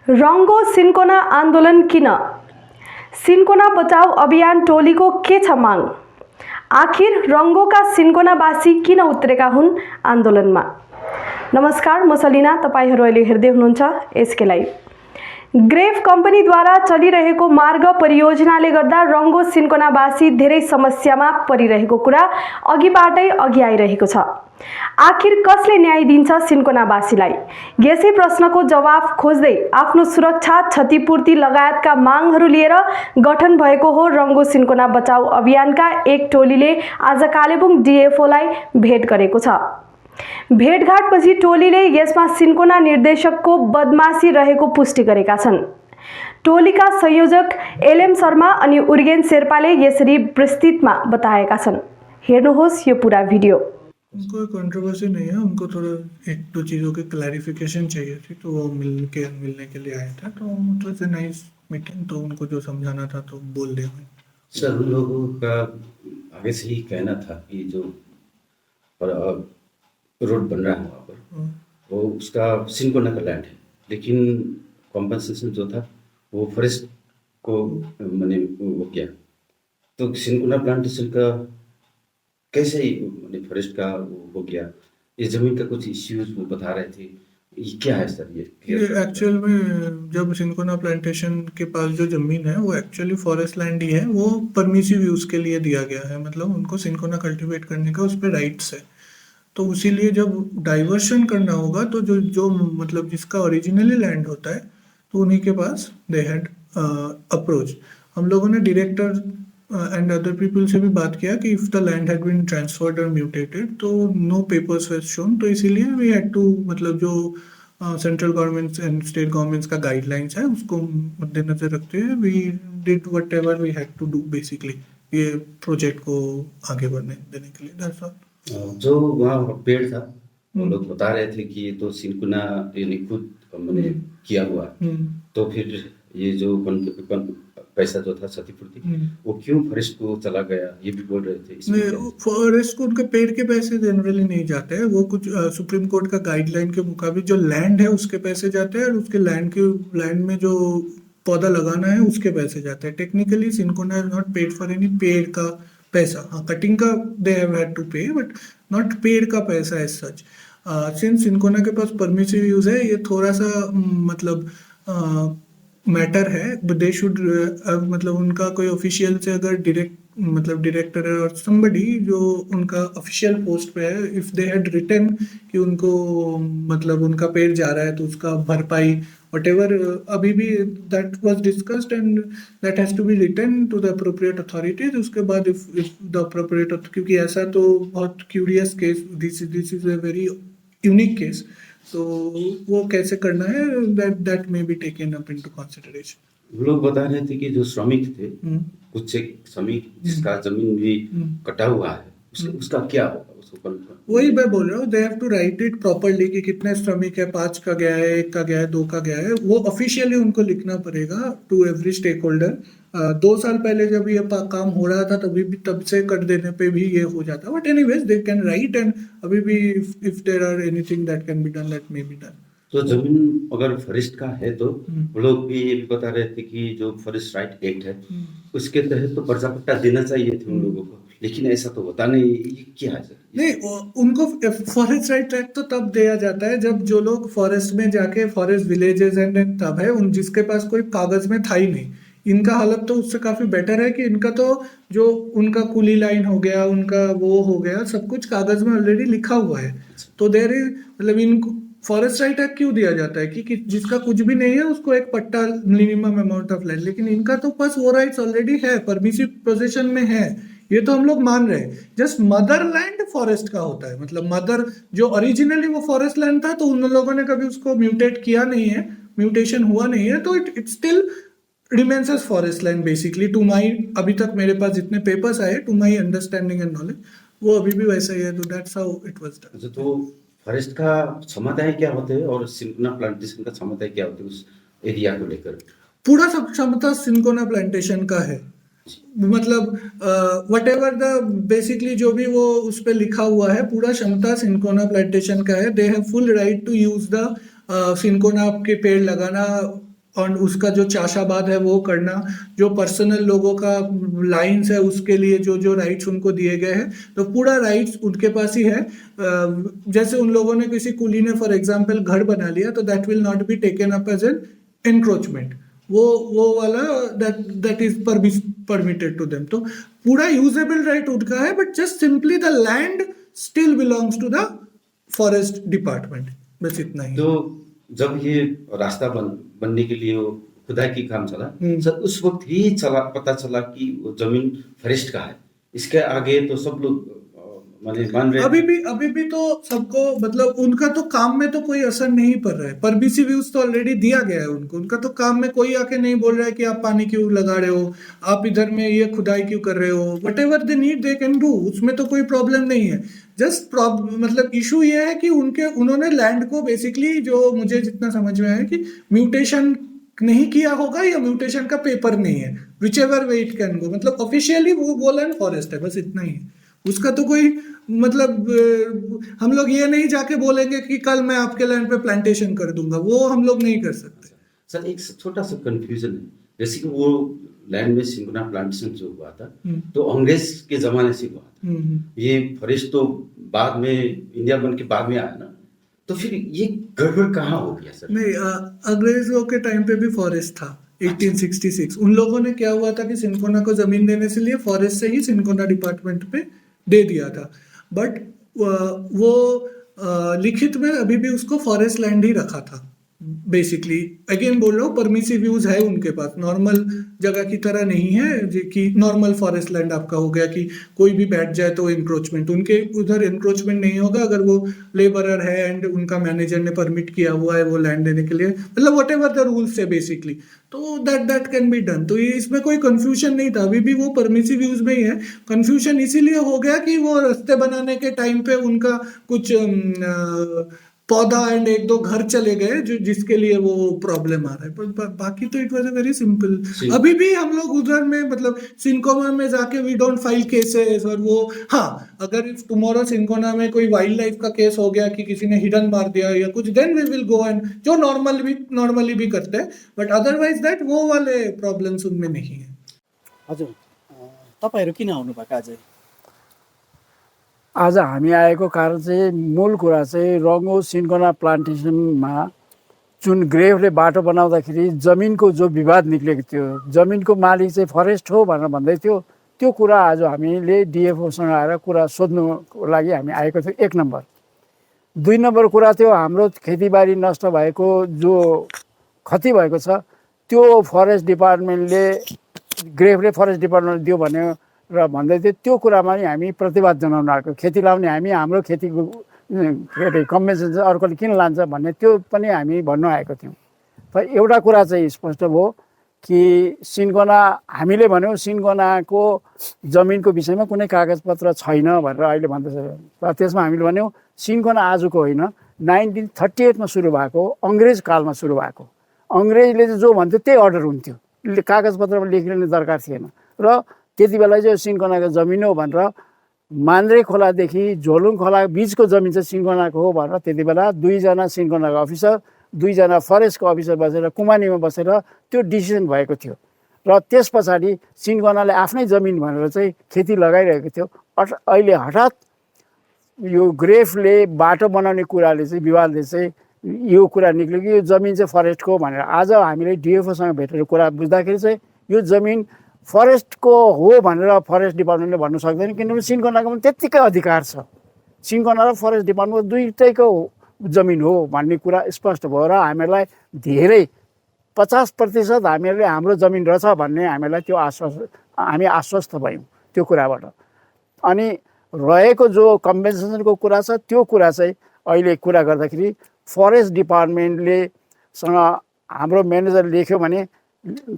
रंगो सिन्कोना आन्दोलन किन? सिन्कोना बचाऊ अभियान टोलीको के छ माग? आखिर रंगोका सिन्कोनावासी किन उत्रेका हुन् आन्दोलनमा? नमस्कार, म सलिना। तपाईहरु अहिले हेर्दै हुनुहुन्छ एसके लाइभ। ग्रेफ कम्पनीद्वारा चलिरहेको मार्ग परियोजनाले गर्दा रंगो सिन्कोनावासी धेरै समस्यामा परिरहेको कुरा अघिबाटै अघि आइरहेको छ। आखिर कसले न्याय दिन्छ सिन्कोनावासीलाई? यसै प्रश्नको जवाफ खोज्दै आफ्नो सुरक्षा, क्षतिपूर्ति लगायतका मागहरू लिएर गठन भएको हो रंगो सिन्कोना बचाऊ अभियानका एक टोलीले आज कालेबुङ डिएफओलाई भेट गरेको छ। भेटघाटपछि टोलीले यसमा सिन्कोना निर्देशकको बदमाशी रहेको पुष्टि गरेका छन्। टोलीका संयोजक एलएम शर्मा अनि उर्गेन शेर्पाले यसरी विस्तृतमा बताएका छन्। हेर्नुहोस् यो पूरा भिडियो। उनको कंट्रोवर्सी नहीं है, उनको थोड़ा एक दो चीज़ों के क्लैरिफिकेशन चाहिए थी, तो वो मिलने के लिए आया था। तो मतलब से नाइस मीटिंग, तो उनको जो समझाना था तो बोल दिया। सर, उन लोगों का आगे से ही कहना था कि जो रोड बन रहा है वहाँ पर वो उसका सिन्कोना का लैंड है, लेकिन कॉम्पनसेशन जो था वो फॉरेस्ट को मैंने वो किया। तो सिन्कोना प्लांटेशन का कैसे मैंने फॉरेस्ट का वो हो गया? ये जमीन का कुछ इश्यूज वो बता रहे थे, ये क्या है सर? ये एक्चुअल में जब सिन्कोना प्लांटेशन के पास जो जमीन है वो एक्चुअली फॉरेस्ट लैंड ही है, वो परमिसिव यूज के लिए दिया गया है। मतलब उनको सिन्कोना कल्टीवेट करने का उस पर राइट्स है। तो इसीलिए जब डाइवर्शन करना होगा तो जो मतलब जिसका ओरिजिनली लैंड होता है तो उन्हीं के पास दे हैड अप्रोच। हम लोगों ने डायरेक्टर एंड अदर पीपल से भी बात किया कि if the land had been transferred और म्यूटेटेड तो नो पेपर्स वर शोन। तो इसीलिए वी हैड टू मतलब जो central governments and state governments का गाइडलाइंस है उसको मद्देनजर रखते हुए we did whatever we had to do basically ये प्रोजेक्ट को आगे बढ़ने देने के लिए। That's all. जो वहाँ पेड़ था वो लोग बता रहे थे कि ये तो सिन्कोना यानी खुद मैंने किया हुआ। तो फिर ये जो पैसा जो था क्षतिपूर्ति वो क्यों फॉरेस्ट को चला गया, ये भी बोल रहे थे। फॉरेस्ट को उनके पेड़ के पैसे जनरली नहीं जाते हैं, वो कुछ सुप्रीम कोर्ट का गाइडलाइन के मुताबिक जो लैंड है उसके पैसे जाते हैं और उसके लैंड में जो पौधा लगाना है उसके पैसे जाते हैं। Technically Cinchona is not paid for any पेड़ का पैसा। हाँ, कटिंग का they have had to pay, but not पेड़ का पैसा एज सच। सिंस सिन्कोना के पास परमिसिव यूज है, ये थोड़ा सा मतलब मैटर है। दे शुड मतलब उनका कोई ऑफिशियल से अगर डायरेक्टर और समबडी जो उनका ऑफिशियल पोस्ट पे है, इफ दे हैड रिटन कि उनको मतलब उनका पेड़ जा रहा है तो उसका भरपाई whatever अभी भी that was discussed and that has to be written to the appropriate authorities। उसके बाद if the appropriate, क्योंकि ऐसा तो बहुत curious case, this is a very unique case, तो वो कैसे करना है that may be taken up into consideration। लोग बता रहे थे कि जो श्रमिक थे कुछ एक श्रमिक जिसका जमीन भी कटा हुआ है उसका क्या होगा? वही मैं बोल रहा हूँ, they have to write it properly कि कितने श्रमिक है, 5 का गया है, 1 का गया है, 2 का गया है, वो ऑफिशियली उनको लिखना पड़ेगा टू एवरी स्टेक होल्डर। 2 साल पहले जब ये काम हो रहा था तब से कर देने पे भी ये हो जाता, but anyways they can right and अभी भी if there are anything that can be done that may be done. तो जमीन अगर फॉरेस्ट का है तो वो लोग भी ये भी बता रहे थे कि जो फॉरेस्ट राइट एक्ट है उसके तहत तो पर्चा पट्टा देना चाहिए थे उन लोगों को, लेकिन ऐसा तो होता नहीं। ये क्या है सर? नहीं, उनको फॉरेस्ट राइट एक्ट तो तब दिया जाता है जब जो लोग फॉरेस्ट में जाके फॉरेस्ट विलेजेस एंड तब है उन जिसके पास कोई कागज में था ही नहीं। इनका हालत तो उससे काफी बेटर है कि इनका तो जो उनका कुली लाइन हो गया, उनका वो हो गया, सब कुछ कागज में ऑलरेडी लिखा हुआ है। तो देयर इज मतलब इनको फॉरेस्ट राइट एक्ट क्यों दिया जाता है कि जिसका कुछ भी नहीं है उसको एक पट्टा मिनिमम अमाउंट ऑफ लैंड, लेकिन इनका तो पास वो राइट्स ऑलरेडी है, परमिसिव पोजीशन में है, ये तो हम लोग मान रहे हैं। जस्ट मदर लैंड फॉरेस्ट का होता है, मतलब मदर जो ओरिजिनली वो फॉरेस्ट लैंड था तो उन लोगों ने कभी उसको म्यूटेट किया नहीं है, म्यूटेशन हुआ नहीं है, तो it still remains as forest land basically to my, अभी तक मेरे पास जितने पेपर्स आए to my understanding and knowledge वो अभी भी वैसा ही है। तो that's how it was done. तो फॉरेस्ट का क्षमताएं क्या होते हैं और सिन्कोना प्लांटेशन का क्षमताएं क्या होते हैं उस एरिया को लेकर? पूरा सब क्षमता सिन्कोना प्लांटेशन का है, मतलब वट एवर द बेसिकली जो भी वो उस पर लिखा हुआ है पूरा क्षमता सिन्कोना प्लांटेशन का है। They have full right to use the Cinchona के पेड़ लगाना और उसका जो चाशाबाद है वो करना, जो पर्सनल लोगों का लाइंस है उसके लिए जो जो राइट्स उनको दिए गए हैं, तो पूरा राइट्स उनके पास ही है। जैसे उन लोगों ने किसी कुली ने फॉर एग्जांपल घर बना लिया तो that will not be taken up as an encroachment, वो वाला that is permitted to them. तो पूरा यूजेबल राइट उनका है, but just simply the land still belongs to the forest department, बस इतना ही। तो जब ये रास्ता बनने के लिए वो खुदाई की काम चला सर, उस वक्त ही पता चला कि वो जमीन फॉरेस्ट का है। इसके आगे तो सब लोग मान रहे। अभी भी तो सबको मतलब उनका तो काम में तो कोई असर नहीं पड़ रहा है। परमिसिव यूज तो ऑलरेडी दिया गया है उनको, उनका तो काम में कोई आके नहीं बोल रहा है कि आप पानी क्यों लगा रहे हो, आप इधर में ये खुदाई क्यों कर रहे हो। What ever they need they can do, उसमें तो कोई प्रॉब्लम नहीं है। जस्ट मतलब इशू ये है कि उन्होंने लैंड को बेसिकली, जो मुझे जितना समझ में आया कि म्यूटेशन नहीं किया होगा या म्यूटेशन का पेपर नहीं है, which ever way it can go, मतलब ऑफिशियली वो लैंड फॉरेस्ट है, बस इतना ही है। उसका तो कोई मतलब हम लोग ये नहीं जाके बोलेंगे कि कल मैं आपके लैंड पे प्लांटेशन कर दूंगा, वो हम लोग नहीं कर सकते। सर एक छोटा सा कंफ्यूजन है, जैसे कि वो लैंड में सिंकोना प्लांटेशन जो हुआ था तो अंग्रेज के जमाने से हुआ था, ये फॉरेस्ट तो बाद में इंडिया बन के बाद में आया ना, तो फिर ये गड़बड़ कहाँ हो गया सर? नहीं, अंग्रेजों के टाइम पे भी फॉरेस्ट था 1866। उन लोगों ने क्या हुआ था कि सिंकोना को जमीन देने से लिए फॉरेस्ट से ही सिंकोना डिपार्टमेंट पे दे दिया था, बट वो लिखित में अभी भी उसको फॉरेस्ट लैंड ही रखा था। बेसिकली अगेन बोल रहा हूँ, परमिसिव यूज है उनके पास, नॉर्मल जगह की तरह नहीं है कि नॉर्मल फॉरेस्ट लैंड आपका हो गया कि कोई भी बैठ जाए तो इंक्रोचमेंट। उनके उधर इंक्रोचमेंट नहीं होगा अगर वो लेबरर है एंड उनका मैनेजर ने परमिट किया हुआ है वो लैंड देने के लिए, मतलब वट एवर द रूल्स है बेसिकली, तो दैट कैन बी डन। तो ये इसमें कोई कंफ्यूजन नहीं था, अभी भी वो परमिसिव यूज में ही है। कंफ्यूजन इसीलिए हो गया कि वो रास्ते बनाने के टाइम पे उनका कुछ पौधा एंड एक दो घर चले गए जो जिसके लिए वो प्रॉब्लम आ रहा है, पर बाकी तो it was a very simple. अभी भी हम लोग उधर में मतलब सिंकोना में जाके वी डोंट फाइल केसेस, और वो हाँ, अगर इफ टुमारो सिंकोना में कोई वाइल्ड लाइफ का केस हो गया कि किसी ने हिडन मार दिया या कुछ, then we will go and जो नॉर्मली भी करते हैं, बट अदरवाइज दैट वो वाले प्रॉब्लम्स उनमें नहीं है। हजुर, तपाईहरु किन आउनु भएको आज? आज हामी आएको कारण चाहिँ मूल कुरा चाहिँ रङ्गो सिन्कोना प्लान्टेसनमा जुन ग्रेभले बाटो बनाउँदाखेरि जमिनको जो विवाद निक्लेको थियो, जमिनको मालिक चाहिँ फरेस्ट हो भनेर भन्दै थियो, त्यो कुरा आज हामीले डिएफओसँग आएर कुरा सोध्नुको लागि हामी आएको थियौँ। 1 नम्बर। 2 नम्बर कुरा थियो हाम्रो खेतीबारी नष्ट भएको जो क्षति भएको छ त्यो फरेस्ट डिपार्टमेन्टले ग्रेभले फरेस्ट डिपार्टमेन्टले दियो भन्यो र भन्दै थियो। त्यो कुरामा नि हामी प्रतिवाद जनाउन आएको। खेती लाउने हामी हाम्रो खेतीको कम्पेन्सेसन अर्कोले किन लान्छ भन्ने त्यो पनि हामी भन्न आएको थियौँ। तर एउटा कुरा चाहिँ स्पष्ट भयो कि सिन्कोना, हामीले भन्यौँ सिन्कोनाको जमिनको विषयमा कुनै कागजपत्र छैन भनेर अहिले भन्दैछ। र त्यसमा हामीले भन्यौँ सिन्कोना आजको होइन, 1938 मा सुरु भएको, अङ्ग्रेज कालमा सुरु भएको। अङ्ग्रेजले जो भन्थ्यो त्यही अर्डर हुन्थ्यो, कागजपत्रमा लेखिने दरकार थिएन। र त्यति बेला चाहिँ सिन्कोनाको जमिन हो भनेर मान्द्रे खोलादेखि झोलुङ खोला बिचको जमिन चाहिँ सिन्कोनाको हो भनेर त्यति बेला 2 जना सिन्कोनाको अफिसर, 2 जना फरेस्टको अफिसर बसेर कुमानीमा बसेर त्यो डिसिजन भएको थियो। र त्यस पछाडि सिन्कोनाले आफ्नै जमिन भनेर चाहिँ खेती लगाइरहेको थियो। अहिले हठात यो ग्रेफले बाटो बनाउने कुराले चाहिँ विवादले चाहिँ यो कुरा निक्ल्यो कि यो जमिन चाहिँ फरेस्टको भनेर। आज हामीले डिएफओसँग भेटेर कुरा बुझ्दाखेरि चाहिँ यो जमिन फरेस्टको हो भनेर फरेस्ट डिपार्टमेन्टले भन्नु सक्दैन, किनभने सिन्कोनाको पनि त्यत्तिकै अधिकार छ। सिन्कोना र फरेस्ट डिपार्टमेन्टको दुईटैको जमिन हो भन्ने कुरा स्पष्ट भयो र हामीलाई धेरै 50% हामीहरूले हाम्रो जमिन रहेछ भन्ने हामीलाई त्यो हामी आश्वस्त भयौँ त्यो कुराबाट। अनि रहेको जो कम्पेन्सेसनको कुरा छ त्यो कुरा चाहिँ अहिले कुरा गर्दाखेरि फरेस्ट डिपार्टमेन्टले सँग हाम्रो म्यानेजर लेख्यो भने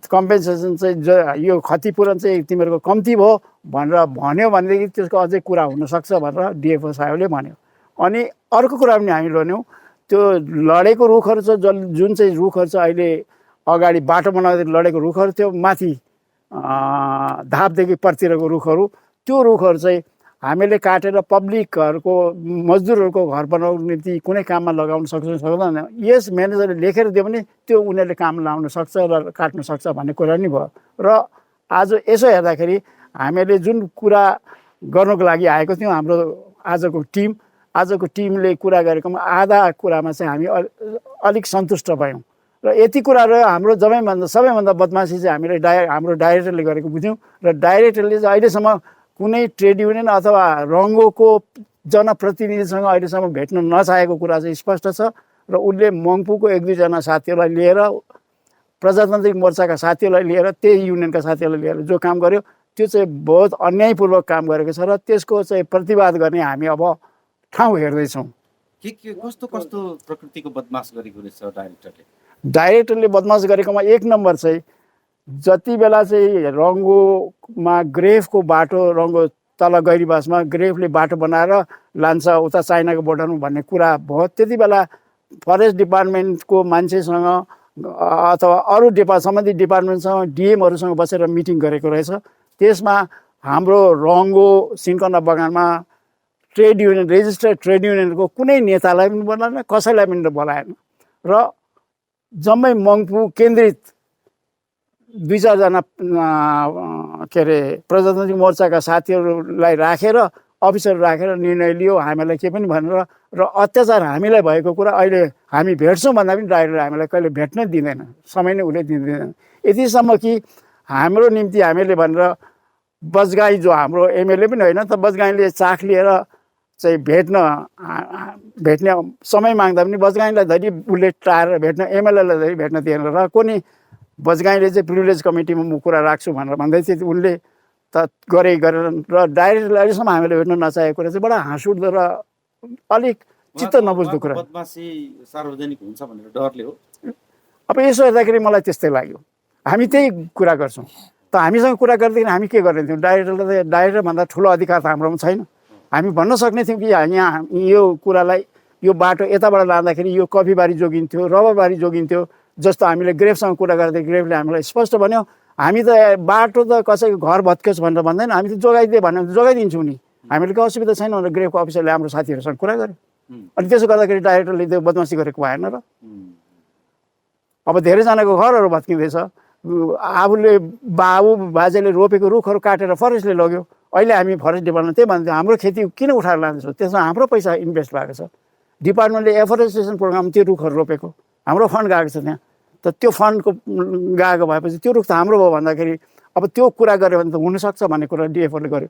कम्पेन्सेसन चाहिँ यो क्षतिपूरण चाहिँ तिमीहरूको कम्ती भयो भनेर भन्यो भनेदेखि त्यसको अझै कुरा हुनसक्छ भनेर डिएफओ साहबले भन्यो। अनि अर्को कुरा पनि हामीले भन्यौँ त्यो लडेको रुखहरू छ जुन चाहिँ रुखहरू छ अहिले अगाडि बाटो बनाउँदाखेरि लडेको रुखहरू थियो, माथि धापदेखि पर्तिरको रुखहरू, त्यो रुखहरू चाहिँ हामीले काटेर पब्लिकहरूको मजदुरहरूको घर बनाउनु निम्ति कुनै काममा लगाउन सक्छ सक्दैन, यस म्यानेजरले लेखेर दियो भने त्यो उनीहरूले काम लाउन सक्छ र काट्न सक्छ भन्ने कुरा नि भयो। र आज यसो हेर्दाखेरि हामीले जुन कुरा गर्नको लागि आएको थियौँ, हाम्रो आजको टिमले कुरा गरेकोमा आधा कुरामा चाहिँ हामी अलिक सन्तुष्ट भयौँ। र यति कुराहरू हाम्रो सबैभन्दा बदमासी चाहिँ हामीले हाम्रो डाइरेक्टरले गरेको बुझ्यौँ। र डाइरेक्टरले चाहिँ अहिलेसम्म कुनै ट्रेड युनियन अथवा रङ्गोको जनप्रतिनिधिसँग अहिलेसम्म भेट्न नचाहेको कुरा चाहिँ स्पष्ट छ। र उसले मङ्पुको 1-2 जना साथीहरूलाई लिएर, प्रजातान्त्रिक मोर्चाका साथीहरूलाई लिएर, त्यही युनियनका साथीहरूलाई लिएर जो काम गर्यो त्यो चाहिँ बहुत अन्यायपूर्वक काम गरेको छ। र त्यसको चाहिँ प्रतिवाद गर्ने हामी अब ठाउँ हेर्दैछौँ। के कस्तो प्रकृतिको बदमास गरेको रहेछ डाइरेक्टरले? डाइरेक्टरले बदमास गरेकोमा 1 नम्बर चाहिँ जति बेला चाहिँ रङ्गोमा ग्रेफको बाटो, रङ्गो तल गैरीबासमा ग्रेफले बाटो बनाएर लान्छ उता चाइनाको बोर्डरमा भन्ने कुरा भयो, त्यति बेला फरेस्ट डिपार्टमेन्टको मान्छेसँग अथवा अरू सम्बन्धित डिपार्टमेन्टसँग डिएमहरूसँग बसेर मिटिङ गरेको रहेछ। त्यसमा हाम्रो रङ्गो सिन्कोना बगानमा ट्रेड युनियन, रेजिस्टर्ड ट्रेड युनियनको कुनै नेतालाई पनि बोलाएन, कसैलाई पनि बोलाएन। र जम्मै मङ्पु केन्द्रित 2-4 जना प्रजातान्त्रिक मोर्चाका साथीहरूलाई राखेर, अफिसरहरू राखेर निर्णय लियो हामीलाई के पनि भनेर। र अत्याचार हामीलाई भएको कुरा अहिले हामी भेट्छौँ भन्दा पनि डाइरेक्टर हामीलाई कहिले भेट्न दिँदैन, समय नै उसले दिँदैन। यतिसम्म कि हाम्रो निम्ति हामीले भनेर बजगाई जो हाम्रो एमएलए पनि होइन त, बजगाईले चाख लिएर चाहिँ भेट्ने समय माग्दा पनि बजगाईलाई धरि उसले टारेर भेट्न, एमएलएलाई धरि भेट्न दिएन। र कुनै बजगाईले चाहिँ प्रिभिलेज कमिटीमा म कुरा राख्छु भनेर भन्दै थियो, उनले त गरेन। र डाइरेक्टरले अहिलेसम्म हामीले भेट्न नचाहेको कुरा चाहिँ बडा हाँस उठ्दो र अलिक चित्त नबुझ्दो कुरा। बदमासी सार्वजनिक हुन्छ भनेर डरले हो? अब यसो हेर्दाखेरि मलाई त्यस्तै लाग्यो। हामी त्यही कुरा गर्छौँ त, हामीसँग कुरा गर्दाखेरि हामी के गर्ने थियौँ? डाइरेक्टरभन्दा ठुलो अधिकार त हाम्रोमा छैन। हामी भन्न सक्ने थियौँ कि यहाँ यो कुरालाई, यो बाटो यताबाट लाँदाखेरि यो कफीबारी जोगिन्थ्यो, रबरबारी जोगिन्थ्यो, जस्तो हामीले ग्रेफसँग कुरा गर्दै ग्रेफले हामीलाई स्पष्ट भन्यो हामी त बाटो त कसैको घर भत्कियोस् भनेर भन्दैन, हामी त जोगाइदिए भन्यो जोगाइदिन्छौँ नि, हामीले के असुविधा छैन भनेर ग्रेफको अफिसरले हाम्रो साथीहरूसँग कुरा गर्यो। अनि त्यसो गर्दाखेरि डाइरेक्टरले त्यो बदमासी गरेको भएन र? अब धेरैजनाको घरहरू भत्किँदैछ, आफूले बाजेले रोपेको रुखहरू काटेर फरेस्टले लग्यो। अहिले हामी फरेस्ट डिपार्टमेन्ट त्यही भन्छ हाम्रो खेती किन उठाएर लान्छौँ, त्यसमा हाम्रो पैसा इन्भेस्ट भएको छ। डिपार्टमेन्टले एफोरेस्टेसन प्रोग्राम त्यो रुखहरू रोपेको, हाम्रो फन्ड गएको छ त्यहाँ, त त्यो फन्डको गएको भएपछि त्यो रुख त हाम्रो भयो भन्दाखेरि अब त्यो कुरा गऱ्यो भने त हुनसक्छ भन्ने कुरा डिएफओले गर्यो।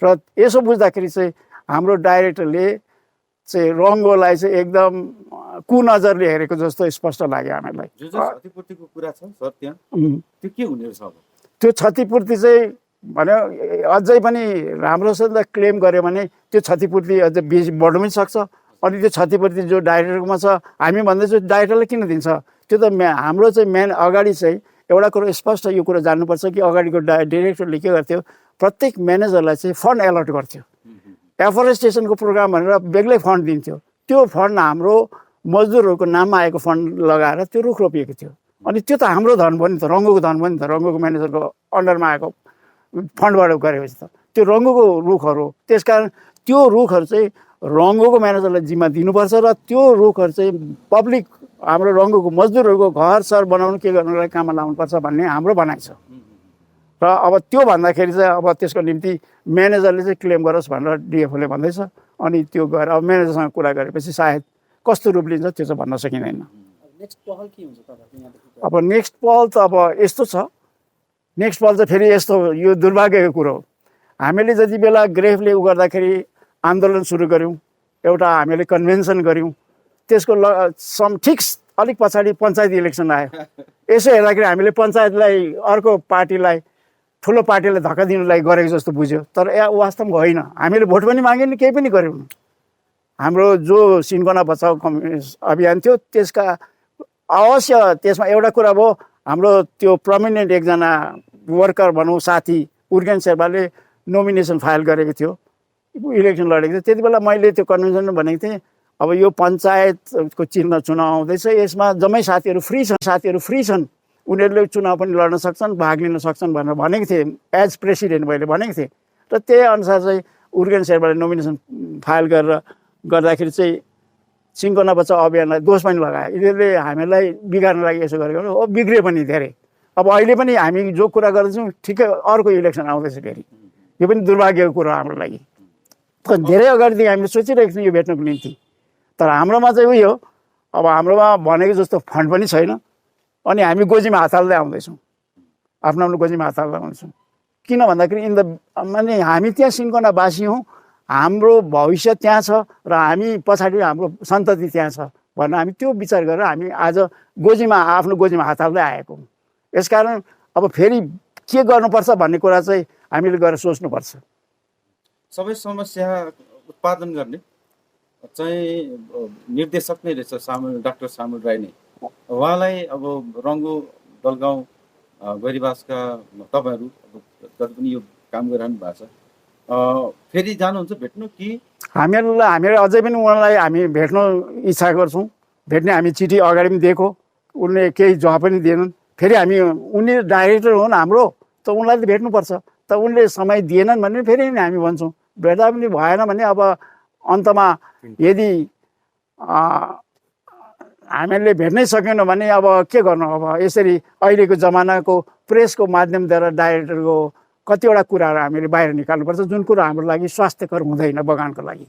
र यसो बुझ्दाखेरि चाहिँ हाम्रो डाइरेक्टरले चाहिँ रङ्गोलाई चाहिँ एकदम कुनजरले हेरेको जस्तो स्पष्ट लाग्यो हामीलाई। क्षतिपूर्तिको कुरा छ सर त्यहाँ, त्यो के हुने रहेछ? अब त्यो क्षतिपूर्ति चाहिँ भन्यो अझै पनि राम्रोसँग क्लेम गर्यो भने त्यो क्षतिपूर्ति अझै बढ्नु पनि सक्छ। अनि त्यो क्षतिपूर्ति जो डाइरेक्टरमा छ, हामी भन्दैछौँ डाइरेक्टरले किन दिन्छ? त्यो त हाम्रो चाहिँ अगाडि चाहिँ एउटा कुरो स्पष्ट यो कुरो जान्नुपर्छ कि अगाडिको डिरेक्टरले के गर्थ्यो, प्रत्येक म्यानेजरलाई चाहिँ फन्ड एलर्ट गर्थ्यो। एफोरेस्टेसनको प्रोग्राम भनेर बेग्लै फन्ड दिन्थ्यो। त्यो फन्ड हाम्रो मजदुरहरूको नाममा आएको फन्ड लगाएर त्यो रुख रोपिएको थियो। अनि त्यो त हाम्रो धन भयो नि त, रङ्गोको धन भयो नि त, रङ्गोको म्यानेजरको अन्डरमा आएको फन्डबाट गरेपछि त त्यो रङ्गोको रुखहरू। त्यसकारण त्यो रुखहरू चाहिँ रङ्गोको म्यानेजरलाई जिम्मा दिनुपर्छ र त्यो रुखहरू चाहिँ पब्लिक हाम्रो रङ्गोको मजदुरहरूको घर सर बनाउनु के गर्नुलाई काममा लाउनुपर्छ भन्ने हाम्रो भनाइ छ। र अब त्यो भन्दाखेरि चाहिँ अब त्यसको निम्ति म्यानेजरले चाहिँ क्लेम गरोस् भनेर डिएफओले भन्दैछ। अनि त्यो गएर अब म्यानेजरसँग कुरा गरेपछि सायद कस्तो रूप लिन्छ त्यो चाहिँ भन्न सकिँदैन। अब नेक्स्ट पहल त अब यस्तो छ, नेक्स्ट पहल चाहिँ फेरि यस्तो, यो दुर्भाग्यको कुरो हो। हामीले जति बेला ग्रेफले गर्दाखेरि आन्दोलन सुरु गऱ्यौँ, एउटा हामीले कन्भेन्सन गऱ्यौँ, त्यसको ठिक अलिक पछाडि पञ्चायत इलेक्सन आयो। यसो हेर्दाखेरि हामीले पञ्चायतलाई अर्को पार्टीलाई, ठुलो पार्टीलाई धक्का दिनुलाई गरेको जस्तो बुझ्यो, तर वास्तवमा होइन। हामीले भोट पनि माग्यौँ नि, केही पनि गऱ्यौँ। हाम्रो जो सिन्कोना बचाउ अभियान थियो त्यसका अवश्य त्यसमा एउटा कुरा भयो, हाम्रो त्यो प्रमिनेन्ट एकजना वर्कर भनौँ साथी उर्गेन शेर्पाले नोमिनेसन फाइल गरेको थियो, इलेक्सन लडेको थियो। त्यति बेला मैले त्यो कन्भेन्सनमा भनेको थिएँ अब यो पञ्चायतको चिन्ह चुनाव आउँदैछ, यसमा जम्मै साथीहरू फ्री छन्, उनीहरूले चुनाव पनि लड्न सक्छन्, भाग लिन सक्छन् भनेर भनेको थिएँ एज प्रेसिडेन्ट मैले भनेको थिएँ। र र त्यही अनुसार चाहिँ उर्गेन शेर्पाले नोमिनेसन फाइल गर्दाखेरि चाहिँ सिन्कोना बचाउ अभियानलाई दोष पनि लगायो। यिनीहरूले हामीलाई बिगार्न लागि यसो गरेको हो, बिग्रियो पनि धेरै। अब अहिले पनि हामी जो कुरा गर्दैछौँ ठिकै अर्को इलेक्सन आउँदैछ फेरि, यो पनि दुर्भाग्यको कुरा हाम्रो लागि। धेरै अगाडिदेखि हामीले सोचिरहेको छौँ यो भेट्नको निम्ति, तर हाम्रोमा चाहिँ उयो अब हाम्रोमा भनेको जस्तो फन्ड पनि छैन, अनि हामी गोजीमा हात हाल्दै आउँदैछौँ, आफ्नो गोजीमा हात हाल्दै आउँदैछौँ। किन भन्दाखेरि माने हामी त्यहाँ सिन्कोनावासी हौँ, हाम्रो भविष्य त्यहाँ छ र हामी पछाडि हाम्रो सन्तति त्यहाँ छ भनेर हामी त्यो विचार गरेर हामी आज आफ्नो गोजीमा हात हाल्दै आएको हौँ। यसकारण अब फेरि के गर्नुपर्छ भन्ने कुरा चाहिँ हामीले गएर सोच्नुपर्छ। सबै समस्या उत्पादन गर्ने चाहिँ निर्देशक नै रहेछ डाक्टर सामुल राई नै। उहाँलाई अब रङ्गो दलगाउँ गैरीबासका तपाईँहरू जति पनि यो काम गरिरहनु भएको छ, फेरि जानुहुन्छ भेट्नु कि? हामीहरू अझै पनि उहाँलाई हामी भेट्न इच्छा गर्छौँ। भेट्ने हामी चिठी अगाडि पनि दिएको, उनले केही जवाब पनि दिएनन्। फेरि हामी उनी डाइरेक्टर हुन् हाम्रो, त उनलाई त भेट्नुपर्छ। त उनले समय दिएनन् भने फेरि हामी भन्छौँ, भेट्दा पनि भएन भने अब अन्तमा यदि हामीहरूले भेट्नै सकेनौँ भने अब के गर्नु। अब यसरी अहिलेको जमानाको प्रेसको माध्यमद्वारा डाइरेक्टरको कतिवटा कुराहरू हामीले बाहिर निकाल्नुपर्छ, जुन कुरा हाम्रो लागि स्वास्थ्यकर हुँदैन बगानको लागि।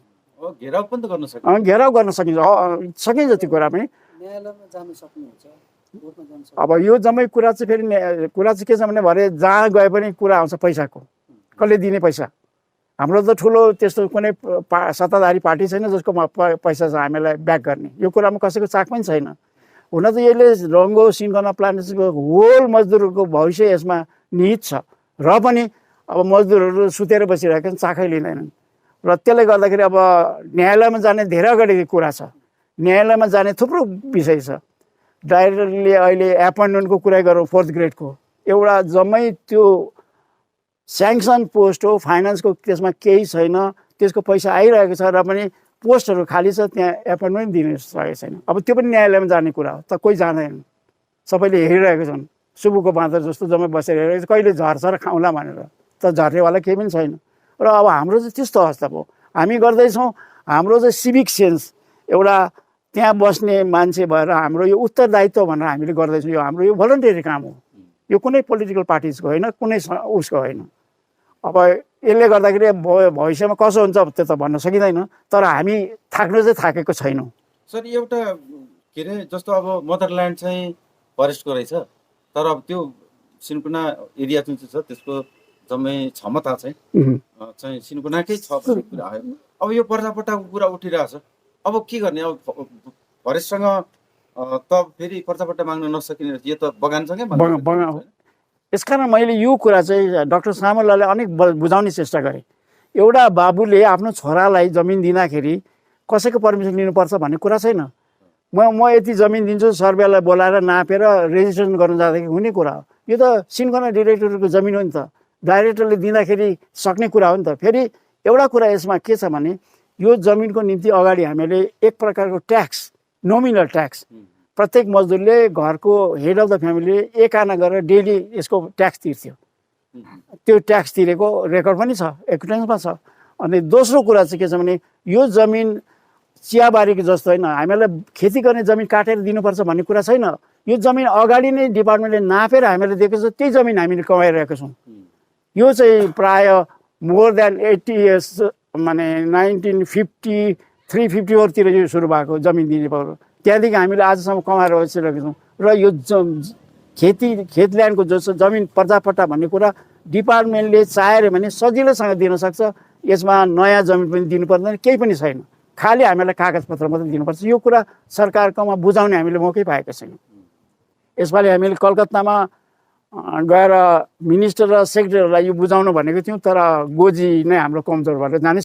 घेराउ पनि त गर्न सकिन्छ, घेराउ गर्न सकिन्छ, सकिन्छ त्यो कुरा पनि। न्यायालयमा जान सक्नुहुन्छ, कोर्टमा जान सक्नुहुन्छ। अब यो जम्मै कुरा चाहिँ फेरि कुरा चाहिँ के छ भने भरे जहाँ गए पनि कुरा आउँछ पैसाको, कसले दिने पैसा। हाम्रो त ठुलो त्यस्तो कुनै सत्ताधारी पार्टी छैन जसको पैसा छ हामीलाई ब्याक गर्ने, यो कुरामा कसैको चाख पनि छैन। हुन त यसले रङ्गो सिन्कोना प्लान्टेसनको होल मजदुरको भविष्य यसमा निहित छ, र पनि अब मजदुरहरू सुतेर बसिरहेका छन्, चाखै लिँदैनन्। र त्यसले गर्दाखेरि अब न्यायालयमा जाने धेरै अगाडिको कुरा छ, न्यायालयमा जाने थुप्रो विषय छ। डाइरेक्टरले अहिले एपोइन्टमेन्टको कुरा गरौँ, 4th ग्रेडको एउटा जम्मै त्यो स्याङ्सन पोस्ट हो, फाइनेन्सको त्यसमा केही छैन, त्यसको पैसा आइरहेको छ र पनि पोस्टहरू खाली छ, त्यहाँ एपोइन्टमेन्ट दिनु सकेको छैन। अब त्यो पनि न्यायालयमा जाने कुरा हो, त कोही जाँदैन, सबैले हेरिरहेको छन्। सुबुको बाँदर जस्तो जम्मै बसेर हेरेको छ, कहिले झर्छ र खाउँला भनेर, त झर्नेवाला केही पनि छैन। र अब हाम्रो चाहिँ त्यस्तो अवस्था भयो, हामी गर्दैछौँ। हाम्रो चाहिँ सिभिक सेन्स एउटा त्यहाँ बस्ने मान्छे भएर हाम्रो यो उत्तरदायित्व भनेर हामीले गर्दैछौँ। यो हाम्रो यो भलन्टियरी काम हो, यो कुनै पोलिटिकल पार्टिजको होइन, कुनै उसको होइन। अब यसले गर्दाखेरि भविष्यमा कसो हुन्छ त्यो त भन्न सकिँदैन, तर हामी थाक्नु चाहिँ थाकेको छैनौँ। सर एउटा के अरे जस्तो अब मदरल्यान्ड चाहिँ फरेस्टको रहेछ, तर अब त्यो सिन्कोना एरिया जुन चाहिँ छ त्यसको जम्मै क्षमता चाहिँ सिन्कोनाकै छ भन्ने कुरा आयो। अब यो पर्जापट्टाको कुरा उठिरहेछ, अब के गर्ने? अब फरेस्टसँग त फेरि पर्जापट्टा माग्न नसकिने, यो त बगानसँगै यसकारण मैले यो कुरा चाहिँ डाक्टर सामुललाई अनेक बुझाउने चेष्टा गरेँ। एउटा बाबुले आफ्नो छोरालाई जमिन दिँदाखेरि कसैको पर्मिसन लिनुपर्छ भन्ने कुरा छैन। म यति जमिन दिन्छु, सर्वेलाई बोलाएर नापेर रेजिस्ट्रेसन गर्न जाँदाखेरि हुने कुरा हो। यो त सिन्कोना डिरेक्टरको जमिन हो नि त, डाइरेक्टरले दिँदाखेरि सक्ने कुरा हो नि त। फेरि एउटा कुरा यसमा के छ भने यो जमिनको निम्ति अगाडि हामीले एक प्रकारको ट्याक्स, नोमिनल ट्याक्स, प्रत्येक मजदुरले घरको हेड अफ द फ्यामिलीले 1 आना गरेर डेली यसको ट्याक्स तिर्थ्यो। त्यो ट्याक्स तिरेको रेकर्ड पनि छ, एक्विटेन्समा छ। अनि दोस्रो कुरा चाहिँ के छ भने यो जमिन चियाबारीको जस्तो होइन, हामीलाई खेती गर्ने जमिन काटेर दिनुपर्छ भन्ने कुरा छैन। यो जमिन अगाडि नै डिपार्टमेन्टले नापेर हामीले दिएको छ, त्यही जमिन हामीले कमाइरहेका छौँ। यो चाहिँ प्राय मोर देन 80 इयर्स, माने 1953-54तिर यो सुरु भएको जमिन दिने भयो। त्यहाँदेखि हामीले आजसम्म कमाएर बसिरहेको छौँ। र यो खेतल्यान्डको जो जमिन पर्जापट्टा भन्ने कुरा डिपार्टमेन्टले चाह्यो भने सजिलैसँग दिन सक्छ। यसमा नयाँ जमिन पनि दिनु पर्दैन, केही पनि छैन, खालि हामीलाई कागजपत्र मात्रै दिनुपर्छ। यो कुरा सरकारकोमा बुझाउने हामीले मौकै पाएका छैनौँ। यसपालि हामीले कलकत्तामा गएर मिनिस्टर र सेक्रेटरीलाई यो बुझाउनु भनेको थियौँ, तर गोजी नै हाम्रो कमजोर भएर जाने।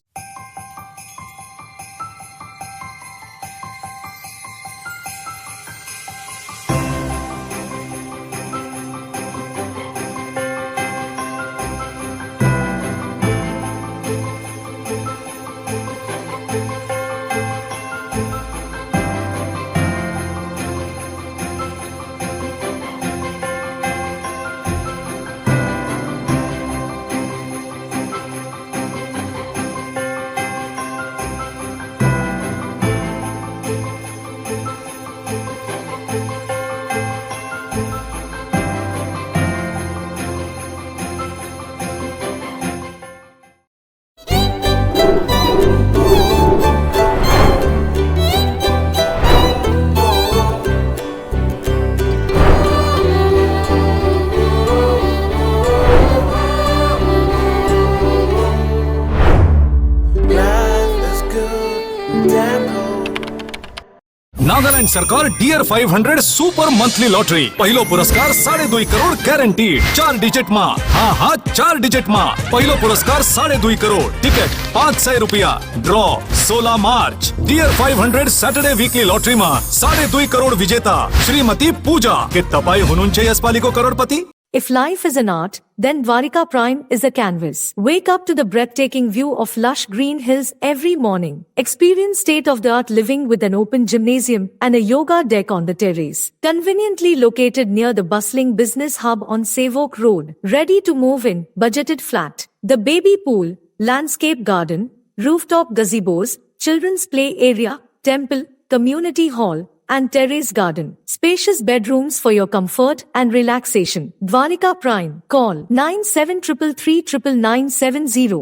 सरकार डियर 500 सुपर मंथली लॉटरी पहिलो पुरस्कार 2.5 करोड़ ग्यारेंटीड 4 डिजिट में। हाँ 4 डिजिट में पहिलो पुरस्कार 2.5 करोड़ टिकट 500 रुपया draw 16 March dear 500 Saturday weekly lottery में 2.5 करोड़ विजेता श्रीमती पूजा के तपाई हुनुहुन्छ यसपालिको करोड़पति। If life is an art, then Dwarika Prime is a canvas. Wake up to the breathtaking view of lush green hills every morning. Experience state-of-the-art living with an open gymnasium and a yoga deck on the terrace. Conveniently located near the bustling business hub on Savok Road. Ready to move in, budgeted flat. The baby pool, landscape garden, rooftop gazebos, children's play area, temple, community hall, and terrace garden. Spacious bedrooms for your comfort and relaxation. Dwarika Prime. Call 9733399970.